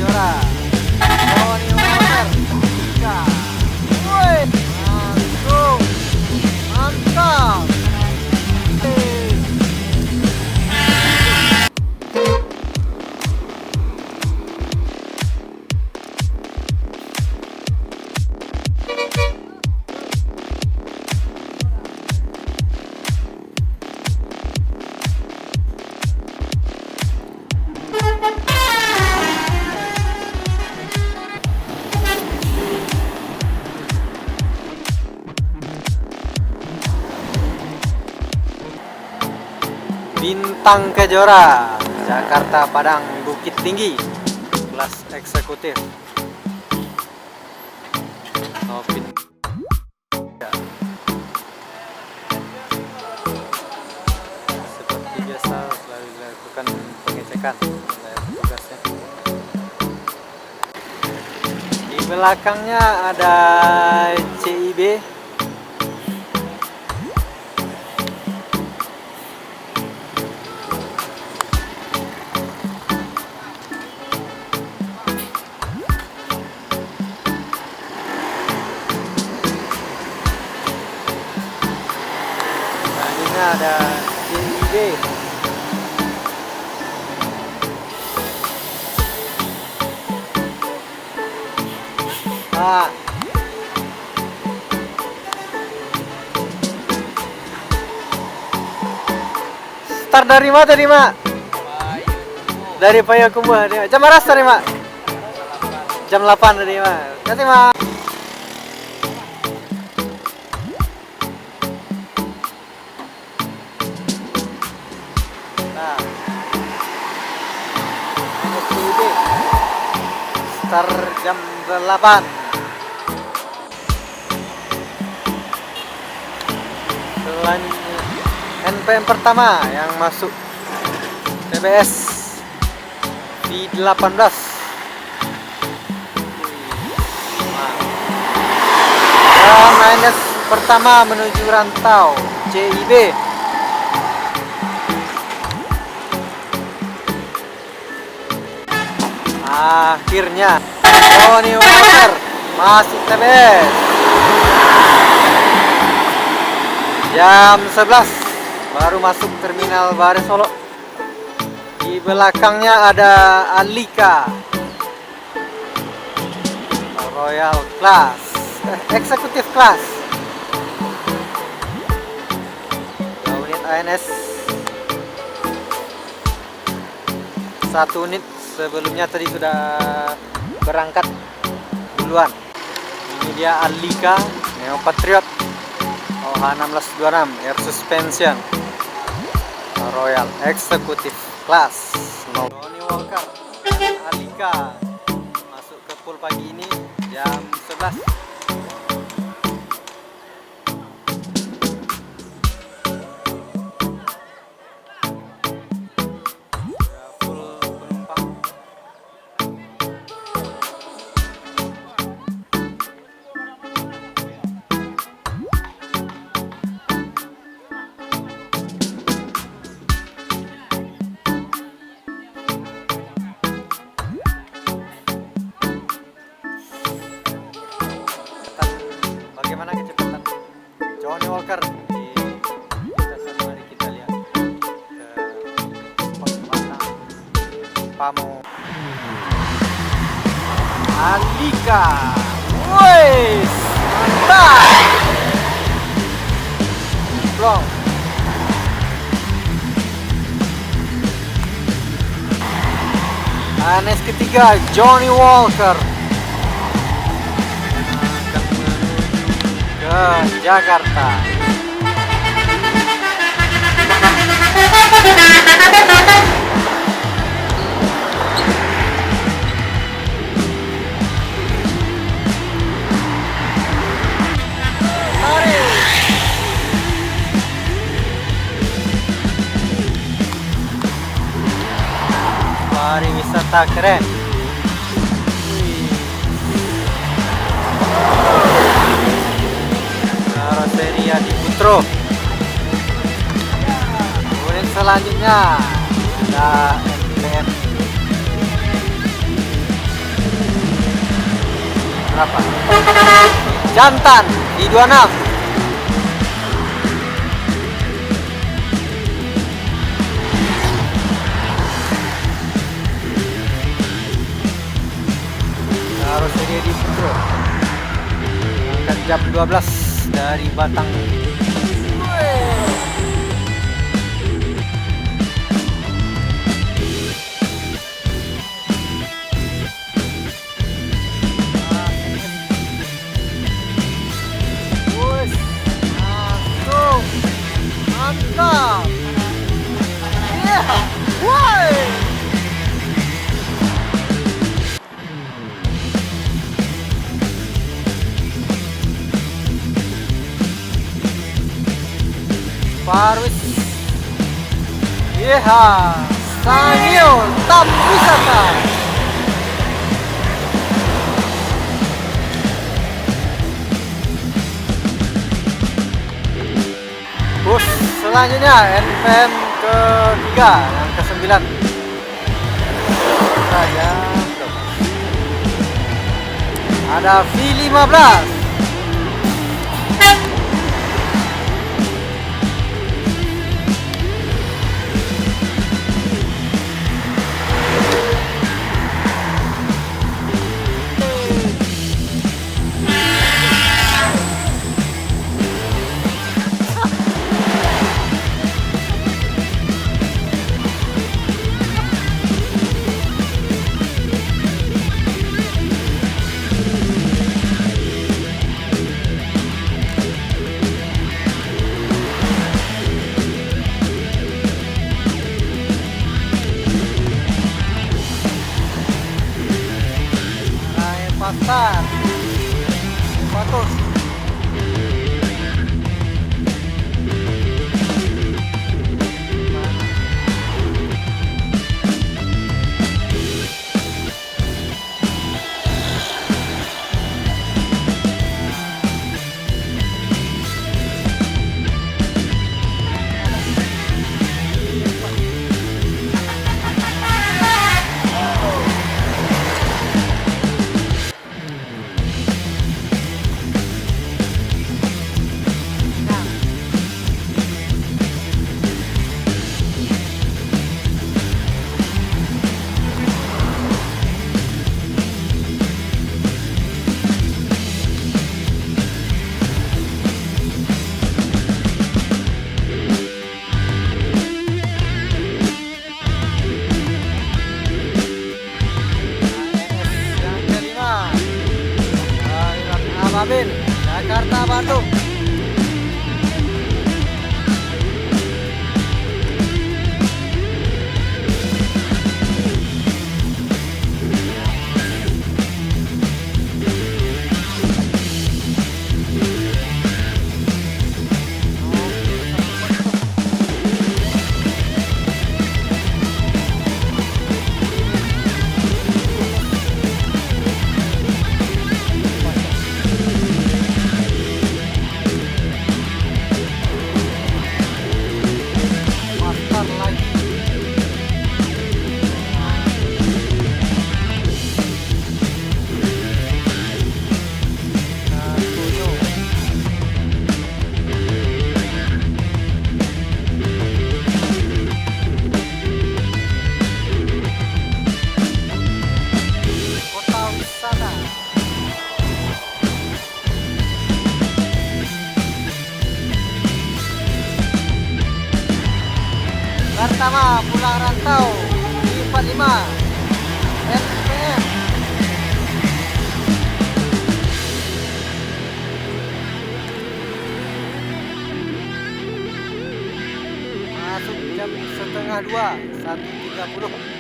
Kejora, Tony Walker, Ika. Woi, masuk, mantap. Bintang Kejora, Jakarta Padang Bukit Tinggi, kelas eksekutif. Novin. Seperti biasa selalu dilakukan pengecekan oleh petugasnya. Di belakangnya ada CIB. Ada CIB. Start dari mana tadi, Mak? Dari Payakumbuh. Jam berapa tadi, Mak? Jam 8 tadi, Mak. Nanti, Mak. Start jam 8. Selanjutnya NPM pertama yang masuk TBS di 18. Dan minus pertama menuju rantau CIB. Akhirnya Tony Walker masuk TBS jam 11, baru masuk terminal Bare Solo. Di belakangnya ada Alika Royal Class, eksekutif kelas. Unit ANS 1 unit sebelumnya tadi sudah berangkat duluan. Ini dia Alika Neo Patriot OH1626 Air Suspension Royal Executive Class. Tony Walker dan Alika masuk ke pool pagi ini jam 11. Bagaimana kecepatan Tony Walker di lintasan? Mari kita lihat ke spot belakang Pamo. Alika, woi, mantap. Blong. ANS ketiga Tony Walker ke Jakarta. Pariwisata keren. Karoseria di Putro. Kemudian selanjutnya ada NPM berapa? Jantan di 26. Harus sedia di bro. Angkat jam 12 dari Batang. Mantap. Yeah. Woi. Parwis. Iya. Sangyo Tam Wisata. Bus selanjutnya NPM ketiga yang ke-9 saya ada V15. Pasar Batus. Babin, Jakarta Bandung. Pertama pulang rantau di 45 NPM. Masuk jam setengah 2 1.30.